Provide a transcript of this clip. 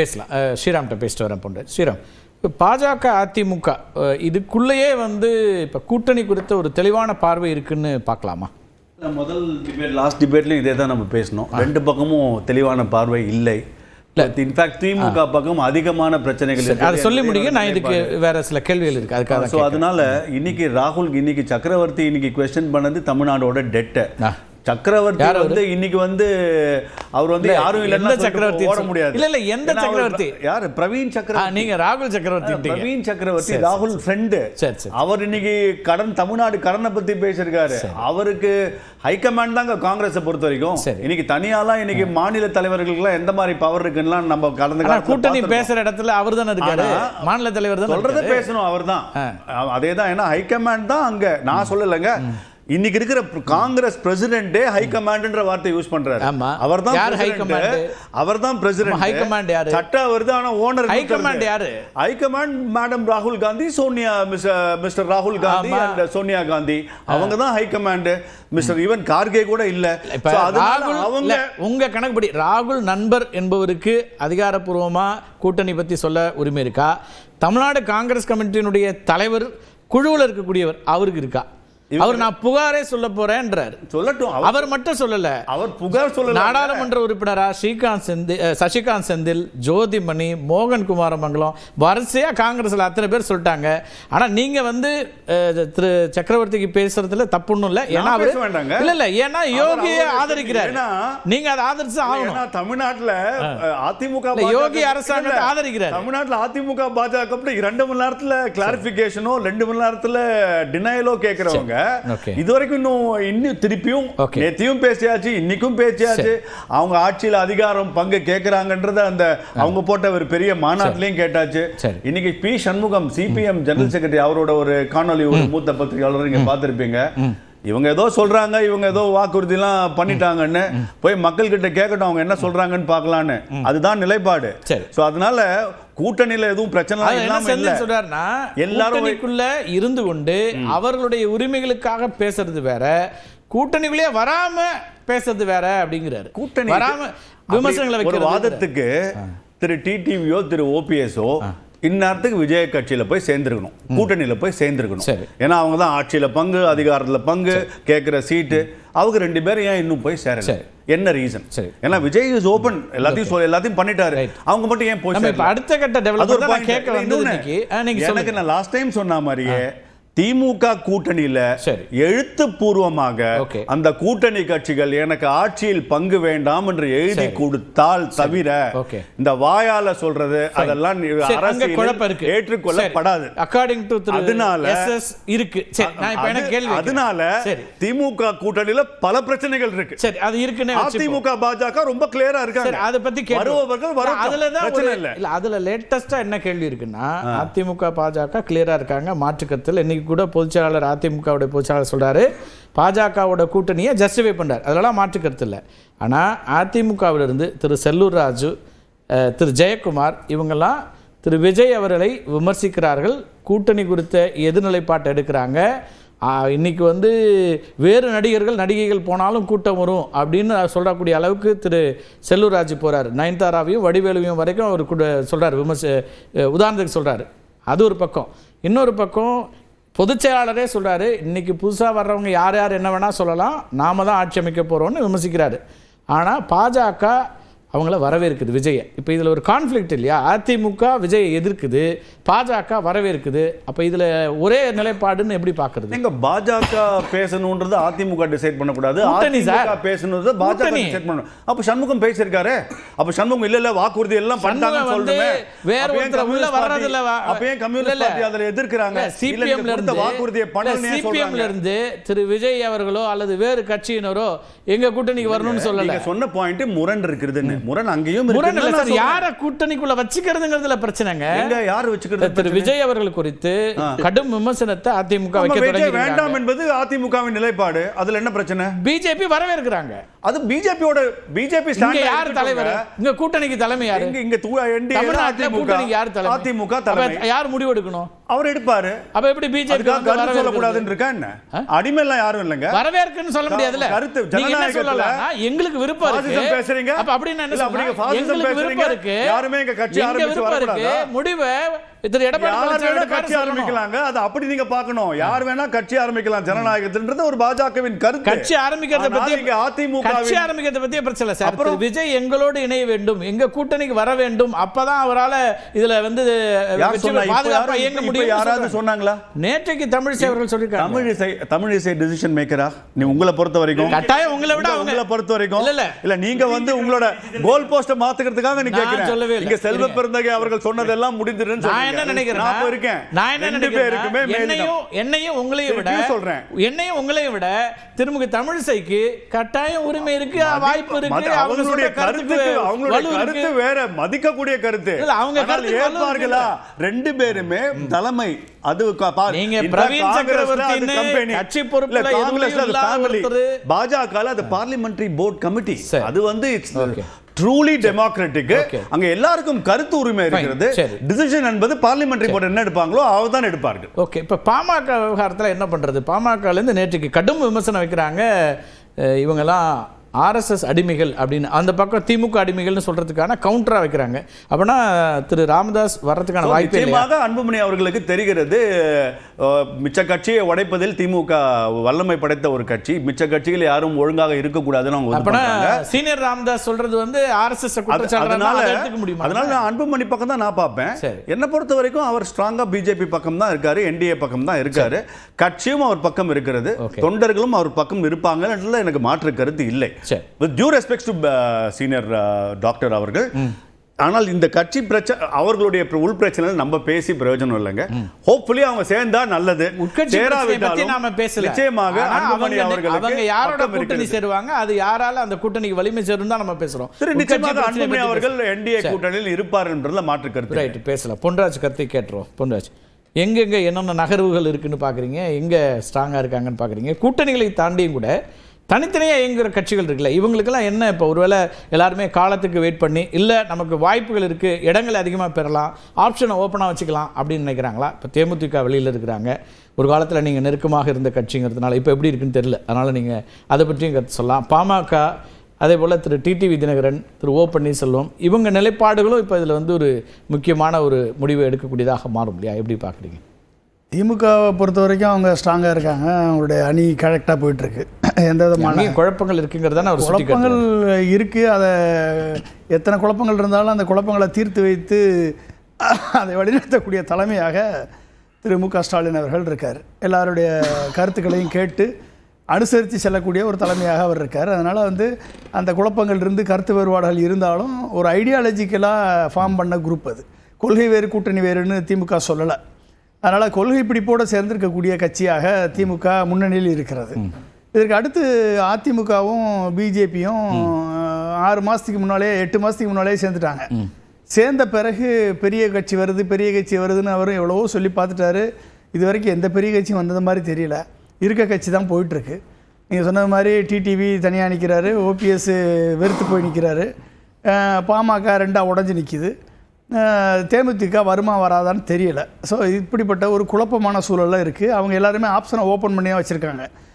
பேசலாம். ஸ்ரீராம்கிட்ட பேசிட்டு வரேன் போன்ற. ஸ்ரீராம், இப்போ பாஜக அதிமுக இதுக்குள்ளேயே வந்து இப்போ கூட்டணி குறித்த ஒரு தெளிவான பார்வை இருக்குன்னு பார்க்கலாமா? முதல் டிபேட் லாஸ்ட் டிபேட்லையும் இதே தான் நம்ம பேசணும். ரெண்டு பக்கமும் தெளிவான பார்வை இல்லை. இன்ஃபேக்ட் திமுக பக்கம் அதிகமான பிரச்சனைகள். அதை சொல்லி முடியுங்க, நான் இதுக்கு வேற சில கேள்விகள் இருக்கு அதுக்காக. ஸோ அதனால இன்னைக்கு ராகுல் இன்னைக்கு சக்கரவர்த்தி இன்னைக்கு குவெஸ்சன் பண்ணது தமிழ்நாடோட டெட்டை. சக்கரவர்த்தி வந்து இன்னைக்கு வந்து அவர் வந்து யாரும் இல்லைன்னா சக்கரவர்த்தி ஓட முடியாது. இல்ல எந்த சக்கரவர்த்தி? யாரு? பிரவீன் சக்கரவர்த்தி. நீங்க ராகுல் சக்கரவர்த்தி. பிரவீன் சக்கரவர்த்தி ராகுல் ஃப்ரெண்டு. அவர் இன்னைக்கு தமிழ்நாடு கடனை பத்தி பேசியிருக்காரு. அவருக்கு ஹைகமாண்ட் தாங்க காங்கிரஸை பொறுத்த வரைக்கும். இன்னைக்கு தனியாலாம் இன்னைக்கு மாநில தலைவர்களுக்கு எந்த மாதிரி பவர் இருக்குன்னா நம்ம கடந்த கூட்டணி பேசுற இடத்துல அவர் தான் இருக்காரு. மாநில தலைவர் தான் சொல்றதை பேசணும், அவர் தான். அதேதான். ஏன்னா ஹைகமாண்ட் தான் அங்க. நான் சொல்லலைங்க, இன்னைக்கு இருக்கிற காங்கிரஸ் பிரசிடென்ட் ஹை கமாண்ட்ன்ற வார்த்தை யூஸ் பண்றாரு. அவர்தான் ஹை கமாண்ட். அவர்தான் பிரசிடென்ட். ஹை கமாண்ட் யாரு? சட்டா வருது, ஆனா ஓனர் ஹை கமாண்ட் யாரு? ஹை கமாண்ட் மேடம் ராகுல் காந்தி, சோனியா, மிஸ்டர் ராகுல் காந்தி அண்ட் சோனியா காந்தி, அவங்க தான் high command. Mister even Kharge கூட இல்ல. அவங்க உங்க கணக்குப்படி ராகுல் நண்பர் என்பவருக்கு அதிகாரப்பூர்வமா கூட்டணி பத்தி சொல்ல உரிமை இருக்கா? தமிழ்நாடு காங்கிரஸ் கமிட்டியினுடைய தலைவர் குழுவில் இருக்கக்கூடியவர் அவருக்கு இருக்கா? அவர் நான் புகாரே சொல்ல போறேன்றார். சொல்லட்டும். அவர் மட்டும் சொல்லல, அவர் புகார் சொல்லல. நாடாளுமன்ற உறுப்பினரா சசிகாந்த் செந்தில், ஜோதிமணி, மோகன் குமாரமங்கலம், வரிசையா காங்கிரஸ்ல அத்தனை பேர் சொல்லிட்டாங்க. ஆனா நீங்க வந்து திரு சக்கரவர்த்திக்கு பேசுறதுல தப்பு ஒண்ணும் இல்ல. ஏன்னா இல்ல ஏன்னா யோகியை ஆதரிக்கிறார். நீங்க அதை ஆதரிச்சு ஆகணும். தமிழ்நாட்டுல அதிமுக யோகி அரசாங்கத்தை ஆதரிக்கிறார். தமிழ்நாட்டுல அதிமுக பாஜக 2 மணி நேரத்துல கிளாரிபிகேஷனோ 2 மணி நேரத்துல டினையலோ கேட்கிறவங்க இதுவரைக்கும் இன்னும் திருப்பியும் நேத்தியும் பேசியாச்சு, இன்னைக்கும் பேசியாச்சு. அவங்க ஆட்சியில் அதிகாரம் பங்கு கேட்கிறாங்கன்றத அந்த அவங்க போட்ட ஒரு பெரிய மாநாட்டிலையும் கேட்டாச்சு. இன்னைக்கு P Shanmugam CPM general secretary அவரோட ஒரு காணொலி, ஒரு மூத்த பத்திரிகையாளர் நீங்க பார்த்திருப்பீங்க. இவங்க ஏதோ சொல்றாங்க, இவங்க ஏதோ வாக்குறுதி எல்லாம் பண்ணிட்டாங்கன்னு போய் மக்கள் கிட்ட கேட்கட்டும் அவங்க என்ன சொல்றாங்கன்னு பார்க்கலான்னு. அதுதான் நிலைப்பாடு. சோ அதனால கூட்டணியில எதுவும் பிரச்சனை இல்லாம இல்ல. சொல்றாருன்னா எல்லாருக்குள்ள இருந்து கொண்டு அவர்களுடைய உரிமைகளுக்காக பேசுறது வேற, கூட்டணிக்குள்ளே வராம பேசுறது வேற அப்படிங்கிறாரு. கூட்டணி வராம விமர்சனங்களை வைக்கிற வாதத்துக்கு திரு டிடிவியோ திரு ஓபிஎஸ்ஓ இந்நேரத்துக்கு விஜய கட்சியில போய் சேர்ந்திருக்கணும், கூட்டணியில போய் சேர்ந்திருக்கணும். ஏன்னா அவங்க தான் ஆட்சியில பங்கு, அதிகாரத்துல பங்கு, கேட்கிற சீட்டு. அவங்க 2 பேரும் ஏன் இன்னும் போய் சேரல? என்ன ரீசன்? ஏன்னா விஜய் இஸ் ஓபன், எல்லாத்தையும் பண்ணிட்டாரு. அவங்க மட்டும் ஏன் போய் அடுத்த கட்ட டெவலப்மென்ட் கேட்க வந்து எனக்கு நான் லாஸ்ட் டைம் சொன்ன மாதிரியே திமுக கூட்டணியில எழுத்துப்பூர்வமாக அந்த கூட்டணி கட்சிகள் எனக்கு ஆட்சியில் பங்கு வேண்டாம் என்று எழுதி கொடுத்தால் தவிர இந்த வாயால சொல்றது அதெல்லாம் ஏற்றுக்கொள்ளப்படாது. அதனால திமுக கூட்டணியில பல பிரச்சனைகள் இருக்கு. அதிமுக பாஜக ரொம்ப கிளியரா இருக்காங்க. அதை பத்தி அதுல லேட்டஸ்டா என்ன கேள்வி இருக்குன்னா, அதிமுக பாஜக கிளியரா இருக்காங்க, மாற்றுக்கத்தில் இன்னைக்கு கூட பொதுச்செயலாளர் அதிமுகவுடைய பொதுச்செயலாளர் சொல்றாரு பாஜகவோட கூட்டணியை ஜஸ்டிஃபை பண்றாரு. அதெல்லாம் மாற்று கருத்து இல்லை. ஆனால் அதிமுகவிலிருந்து திரு செல்லூர் ராஜு, திரு ஜெயக்குமார் இவங்கெல்லாம் திரு விஜய் அவர்களை விமர்சிக்கிறார்கள். கூட்டணி குறித்த எதிர்நிலைப்பாட்டை எடுக்கிறாங்க. இன்னைக்கு வந்து வேறு நடிகைகள் போனாலும் கூட்டம் வரும் அப்படின்னு சொல்லக்கூடிய அளவுக்கு திரு செல்லூர் ராஜு போறாரு. நயன்தாராவையும் வடிவேலுவையும் வரைக்கும் அவர் சொல்றாரு, உதாரணத்துக்கு சொல்றாரு. அது ஒரு பக்கம். இன்னொரு பக்கம் பொதுச் செயலாளரே சொல்றாரு, இன்னைக்கு புதுசாக வர்றவங்க யார் யார் என்ன வேணா சொல்லலாம், நாம தான் ஆட்சி அமைக்க போறோம்னு விமர்சிக்கிறாரு. ஆனால் பாஜக அவங்கள வரவேற்குது விஜயை. இப்போ இதில் ஒரு கான்ஃப்ளிக்ட் இல்லையா? அதிமுக விஜயை எதிர்க்குது, பாஜக வரவேற்குது. அப்போ இதில் ஒரே நிலைப்பாடுன்னு எப்படி பார்க்கறது? எங்க பாஜக பேசணுன்றது அதிமுக டிசைட் பண்ணக்கூடாது, அதிமுக பேசணுன்றது பாஜக டிசைட் பண்ணணும். அப்போ சண்முகம் பேசியிருக்காரு. அப்போ சண்முகம் இல்ல வாக்குறுதி எல்லாம் பண்ணாங்கன்னு சொல்லுமே, வேற ஒருத்தர் உள்ள வர்றது இல்ல. அப்போ ஏன் கம்யூனிஸ்ட் பார்ட்டி அதில் எதிர்க்கிறாங்க? சிபிஎம்ல இருந்து வாக்குறுதியை பண்ணலன்னு சிபிஎம்ல இருந்து திரு விஜய் அவர்களோ அல்லது வேறு கட்சியினரோ எங்க கூட்டணிக்கு வரணும்னு சொல்லல. நீங்க சொன்ன பாயிண்ட் முரண் இருக்குதுன்னு. முரண் அங்கேயும் இருக்கு. யார கூட்டணிக்குள்ள வச்சுக்கிறதுங்கிறதுல பிரச்சனைங்க. எங்க யார் வச்சுக்கிறது? திரு விஜய் அவர்கள் குறித்து கடும் விமர்சனத்தை அதிமுக வைக்க தொடங்கி வேண்டாம் என்பது அதிமுகவின் நிலைப்பாடு. அதுல என்ன பிரச்சனை? பிஜேபி வரவேற்கிறாங்க. அது பிஜேபி ஸ்டாண்ட். யார் தலைவர்? இங்க கூட்டணிக்கு தலைமை யாரு? இங்க கூட்டணிக்கு யார் தலைமை? அதிமுக தலைமை. யார் முடிவு எடுக்கணும்? அவர் எடுப்பாரு. அப்ப எப்படி பிஜேபி கருத்து சொல்லக்கூடாதுன்னு இருக்கா என்ன? அடிமை எல்லாம் யாரும் இல்லைங்க. வரவேற்கன்னு சொல்ல முடியாதுல்ல. கருத்து ஜனநாயகத்துல எங்களுக்கு விருப்பம் இருக்கு பேசுறீங்க. அப்ப அப்படின்னா என்ன சொல்றீங்க? எங்களுக்கு விருப்பம் இருக்கு. யாருமே எங்க கட்சி ஆரம்பிச்சு வரக்கூடாது. முடிவை திரு எடப்பாடி பழனிசாமி கட்சி ஆரம்பிக்கலாங்க. அது அப்படி நீங்க பார்க்கணும். யார் வேணா கட்சி ஆரம்பிக்கலாம் ஜனநாயகத்தின்றது ஒரு பாஜகவின் கருத்து. கட்சி ஆரம்பிக்கிறத பத்தி அதிமுக கட்சி ஆரம்பிக்கிறத பத்தி பிரச்சனை சார். அப்புறம் விஜய் எங்களோடு இணைய வேண்டும், எங்க கூட்டணிக்கு வர வேண்டும், அப்பதான் அவரால இதுல வந்து பாதுகாப்பா இயங்க முடியும். யாராவது சொன்னாங்களா? நேற்றைக்கு தமிழிசை அவர்கள் சொல்லிருக்காங்க. தமிழிசை டிசிஷன் மேக்கரா? நீ உங்களை பொறுத்த வரைக்கும் கட்டாயம் உங்களை விட உங்களை பொறுத்த வரைக்கும் இல்ல நீங்க வந்து உங்களோட கோல் போஸ்ட மாத்துக்கிறதுக்காக நீ கேக்குறீங்க. இங்க செல்வ பெருந்தகை அவர்கள் சொன்னதெல்லாம் முடிஞ்சிருன்னு நான் என்ன நினைக்கிறேன்? என்னையும் உங்களையும் விட திருமுக தமிழிசைக்கு கட்டாயம் உரிமை இருக்கு, வாய்ப்பு இருக்கு. அவங்களுடைய கருத்து வேற, மதிக்கக்கூடிய கருத்து. அவங்க ஏற்பார்களா? ரெண்டு பேருமே தலைமை. அது நீங்க பிரவீன் சக்கரவர்த்தி கட்சி பொறுப்புல பாஜக அது பார்லிமெண்டரி போர்ட் கமிட்டி. அது வந்து ட்ரூலி டெமோக்ராட்டிக். அங்க எல்லாருக்கும் கருத்து உரிமை இருக்கிறது. டிசிஷன் என்பது பார்லிமெண்டரி போர்டு என்ன எடுப்பாங்களோ அவதான் எடுப்பார்கள். ஓகே, இப்ப பாமக விவகாரத்துல என்ன பண்றது? பாமகல இருந்து நேற்றுக்கு கடும் விமர்சனம் வைக்கிறாங்க. இவங்கெல்லாம் ஆர்எஸ்எஸ் அடிமைகள் அப்படின்னு, அந்த பக்கம் திமுக அடிமைகள்னு சொல்றதுக்கான கவுண்டரா வைக்கிறாங்க. அப்படின்னா திரு ராமதாஸ் வர்றதுக்கான வாய்ப்பு நிச்சயமாக அன்புமணி அவர்களுக்கு தெரிகிறது. மிச்ச கட்சியை உடைப்பதில் திமுக வல்லமை படைத்த ஒரு கட்சி. மிச்ச கட்சிகள் யாரும் ஒழுங்காக இருக்கக்கூடாதுன்னு அவங்க சீனியர் ராமதாஸ் சொல்றது வந்து ஆர்எஸ்எஸ். அதனால நான் அன்புமணி பக்கம் தான் நான் பார்ப்பேன். என்ன பொறுத்த வரைக்கும் அவர் ஸ்ட்ராங்கா பிஜேபி பக்கம் தான் இருக்காரு, என்டிஏ பக்கம் தான் இருக்காரு. கட்சியும் அவர் பக்கம் இருக்கிறது, தொண்டர்களும் அவர் பக்கம் இருப்பாங்க. எனக்கு மாற்று கருத்து இல்லை. With due respects to senior doctor அவர்கள். ஆனால் இந்த கட்சி பிரச்சனை, அவர்களுடைய உள் பிரச்சனை நம்ம பேசி பிரயோஜனம் இல்லைங்க. ஹோப்ஃபுல்லி அவங்க சேர்ந்தா நல்லது. நிச்சயமாக அன்புமணி அவர்களுக்கு யாரோட கூட்டணி சேருவாங்க, அது யாரால அந்த கூட்டணிக்கு வலிமை சேரும் தான் நம்ம பேசுறோம். நிச்சயமாக அன்புமணி அவர்கள் என்டிஏ கூட்டணியில் இருப்பார் என்றதுல மாற்று கருத்து. ரைட், பேசலாம். பொன்ராஜ் கருத்தை கேட்டுறோம். பொன்ராஜ், எங்கெங்க என்னென்ன நகர்வுகள் இருக்குன்னு பாக்குறீங்க, எங்க ஸ்ட்ராங்கா இருக்காங்கன்னு பாக்குறீங்க? கூட்டணிகளை தாண்டியும் கூட தனித்தனியாக இயங்குகிற கட்சிகள் இருக்குல்ல, இவங்களுக்கெல்லாம் என்ன இப்போ ஒருவேளை எல்லாருமே காலத்துக்கு வெயிட் பண்ணி இல்லை நமக்கு வாய்ப்புகள் இருக்குது, இடங்கள் அதிகமாக பெறலாம், ஆப்ஷனை ஓப்பனாக வச்சுக்கலாம் அப்படின்னு நினைக்கிறாங்களா? இப்போ தேமுதிக வெளியில் இருக்கிறாங்க. ஒரு காலத்தில் நீங்கள் நெருக்கமாக இருந்த கட்சிங்கிறதுனால இப்போ எப்படி இருக்குன்னு தெரியல. அதனால் நீங்கள் அதை பற்றியும் கருத்து சொல்லலாம். பாமக அதே போல் திரு டிடிவி தினகரன், திரு ஓ பன்னீர்செல்வம், இவங்க நிலைப்பாடுகளும் இப்போ இதில் வந்து ஒரு முக்கியமான ஒரு முடிவை எடுக்கக்கூடியதாக மாறும் இல்லையா? எப்படி பார்க்குறீங்க? திமுகவை பொறுத்த வரைக்கும் அவங்க ஸ்ட்ராங்காக இருக்காங்க. அவங்களுடைய அணி கரெக்டாக போயிட்டுருக்கு. எந்த விதமான குழப்பங்கள் இருக்குங்கிறதான ஒரு குழப்பங்கள் இருக்குது. அதை எத்தனை குழப்பங்கள் இருந்தாலும் அந்த குழப்பங்களை தீர்த்து வைத்து அதை வழிநடத்தக்கூடிய தலைமையாக திரு மு க ஸ்டாலின் அவர்கள் இருக்கார். எல்லாருடைய கருத்துக்களையும் கேட்டு அனுசரித்து செல்லக்கூடிய ஒரு தலைமையாக அவர் இருக்கார். அதனால் வந்து அந்த குழப்பங்கள் இருந்து கருத்து வேறுபாடுகள் இருந்தாலும் ஒரு ஐடியாலஜிக்கலாக ஃபார்ம் பண்ண குரூப் அது. கொள்கை வேறு கூட்டணி வேறுன்னு திமுக சொல்லலை. அதனால் கொள்கை பிடிப்போடு சேர்ந்திருக்கக்கூடிய கட்சியாக திமுக முன்னணியில் இருக்கிறது. இதற்கு அடுத்து அதிமுகவும் பிஜேபியும் 6 மாதத்துக்கு முன்னாலே 8 மாதத்துக்கு முன்னாலே சேர்ந்துட்டாங்க. சேர்ந்த பிறகு பெரிய கட்சி வருது பெரிய கட்சி வருதுன்னு அவரும் எவ்வளவோ சொல்லி பார்த்துட்டாரு. இது வரைக்கும் எந்த பெரிய கட்சியும் வந்தது மாதிரி தெரியல. இருக்க கட்சி தான் போயிட்டுருக்கு. நீங்கள் சொன்னது மாதிரி டிடிவி தனியாக நிற்கிறாரு, ஓபிஎஸ் வெறுத்து போய் நிற்கிறாரு, பாமக 2ஆக உடஞ்சி நிற்கிது, தேமுதிக வருமா வராதான்னு தெரியல. ஸோ இப்படிப்பட்ட ஒரு குழப்பமான சூழலில் இருக்குது. அவங்க எல்லாருமே ஆப்ஷனை ஓப்பன் பண்ணியாக வச்சுருக்காங்க.